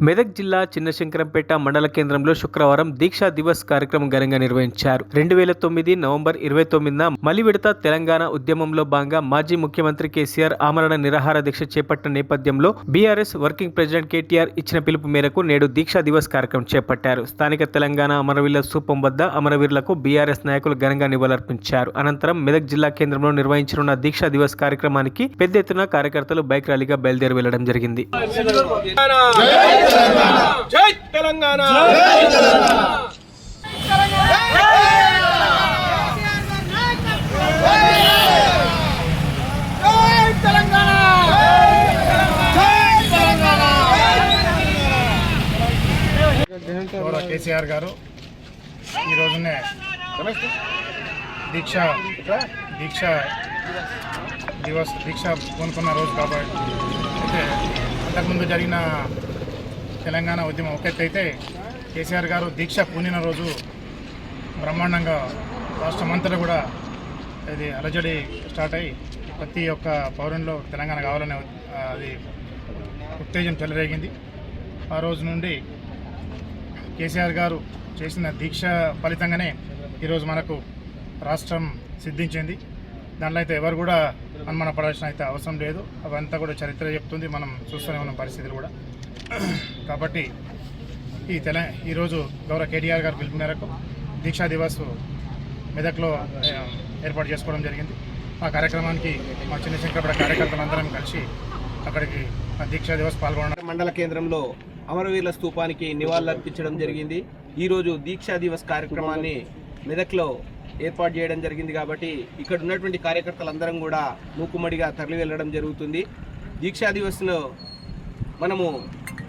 మెదక్ జిల్లా చిన్నశంకరంపేట మండల కేంద్రంలో శుక్రవారం దీక్షా దివస్ కార్యక్రమం ఘనంగా నిర్వహించారు. 2009 నవంబర్ 29న మలి విడత తెలంగాణ ఉద్యమంలో భాగంగా మాజీ ముఖ్యమంత్రి కేసీఆర్ ఆమరణ నిరాహార దీక్ష చేపట్టిన నేపథ్యంలో బీఆర్ఎస్ వర్కింగ్ ప్రెసిడెంట్ కేటీఆర్ ఇచ్చిన పిలుపు మేరకు నేడు దీక్షా దివస్ కార్యక్రమం చేపట్టారు. స్థానిక తెలంగాణ అమరవీరుల స్థూపం వద్ద అమరవీరులకు బీఆర్ఎస్ నాయకులు ఘనంగా నివాళులర్పించారు. అనంతరం మెదక్ జిల్లా కేంద్రంలో నిర్వహించనున్న దీక్షా దివస్ కార్యక్రమానికి పెద్ద ఎత్తున కార్యకర్తలు బైక్ ర్యాలీగా బయలుదేరి వెళ్లడం జరిగింది. జై తెలంగాణ కేసీఆర్ గారు ఈ రోజునే దీక్ష పూనుకున్న రోజు కాబట్టి అయితే అంతకుముందు జరిగిన తెలంగాణ ఉద్యమం ఒకెత్తైతే కేసీఆర్ గారు దీక్ష పూనిన రోజు బ్రహ్మాండంగా రాష్ట్రమంతటా కూడా ఇది అలజడి స్టార్ట్ అయ్యి ప్రతి ఒక్క పౌరునిలో తెలంగాణ కావాలనే అది ఉత్తేజం చెలరేగింది. ఆ రోజు నుండి కేసీఆర్ గారు చేసిన దీక్ష ఫలితంగానే ఈరోజు మనకు రాష్ట్రం సిద్ధించింది. దాంట్లో అయితే ఎవరు కూడా అనుమానపడాల్సిన అయితే అవసరం లేదు. అవంతా కూడా చరిత్ర చెప్తుంది, మనం చూస్తూనే ఉన్న పరిస్థితులు కూడా. కాబట్టి ఈరోజు గౌరవ కేటీఆర్ గారు పిలుపు మేరకు దీక్షా దివస్ మెదక్లో ఏర్పాటు చేసుకోవడం జరిగింది. ఆ కార్యక్రమానికి మా చిన్నశంకరపేట కార్యకర్తలందరం కలిసి అక్కడికి దీక్షా దివస్ పాల్గొనడం. మండల కేంద్రంలో అమరవీరుల స్థూపానికి నివాళులర్పించడం జరిగింది. ఈరోజు దీక్షా దివస్ కార్యక్రమాన్ని మెదక్లో ఏర్పాటు చేయడం జరిగింది. కాబట్టి ఇక్కడ ఉన్నటువంటి కార్యకర్తలందరం కూడా మూకుమ్మడిగా తరలి వెళ్ళడం జరుగుతుంది. దీక్షా దివస్ను మనము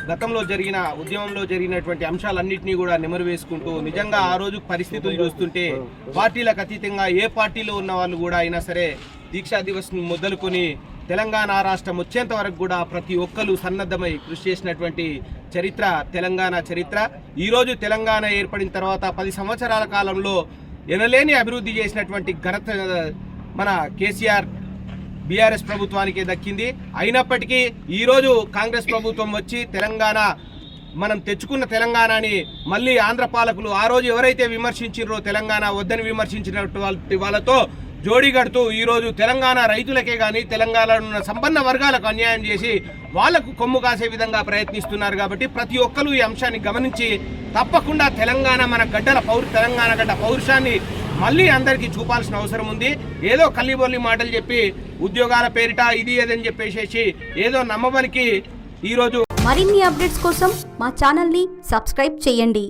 గతంలో జరిగిన ఉద్యమంలో జరిగినటువంటి అంశాలన్నింటినీ కూడా నెమరు వేసుకుంటూ నిజంగా ఆ రోజు పరిస్థితులు చూస్తుంటే పార్టీలకు అతీతంగా ఏ పార్టీలో ఉన్న వాళ్ళు కూడా అయినా సరే దీక్షా దివస్ను మొదలుకొని తెలంగాణ రాష్ట్రం వచ్చేంత వరకు కూడా ప్రతి ఒక్కరు సన్నద్ధమై కృషి చేసినటువంటి చరిత్ర తెలంగాణ చరిత్ర. ఈరోజు తెలంగాణ ఏర్పడిన తర్వాత 10 సంవత్సరాల కాలంలో ఎనలేని అభివృద్ధి చేసినటువంటి ఘనత మన కేసీఆర్ బీఆర్ఎస్ ప్రభుత్వానికి దక్కింది. అయినప్పటికీ ఈరోజు కాంగ్రెస్ ప్రభుత్వం వచ్చి తెలంగాణ మనం తెచ్చుకున్న తెలంగాణని మళ్ళీ ఆంధ్ర పాలకులు ఆ రోజు ఎవరైతే విమర్శించారో తెలంగాణ వద్దని విమర్శించినటువంటి వాళ్ళతో జోడీగడుతూ ఈరోజు తెలంగాణ రైతులకే కానీ తెలంగాణలో ఉన్న సంపన్న వర్గాలకు అన్యాయం చేసి వాళ్లకు కొమ్ము కాసే విధంగా ప్రయత్నిస్తున్నారు. కాబట్టి ప్రతి ఒక్కరూ ఈ అంశాన్ని గమనించి తప్పకుండా తెలంగాణ మన తెలంగాణ గడ్డ పౌరుషాన్ని మళ్ళీ అందరికీ చూపాల్సిన అవసరం ఉంది. ఏదో కల్లిబొల్లి మాటలు చెప్పి ఉద్యోగాల పేరిట ఇది ఏదని చెప్పేసి ఏదో నమ్మబలికి ఈరోజు మరిన్ని అప్డేట్స్ కోసం మా ఛానల్ని సబ్స్క్రైబ్ చేయండి.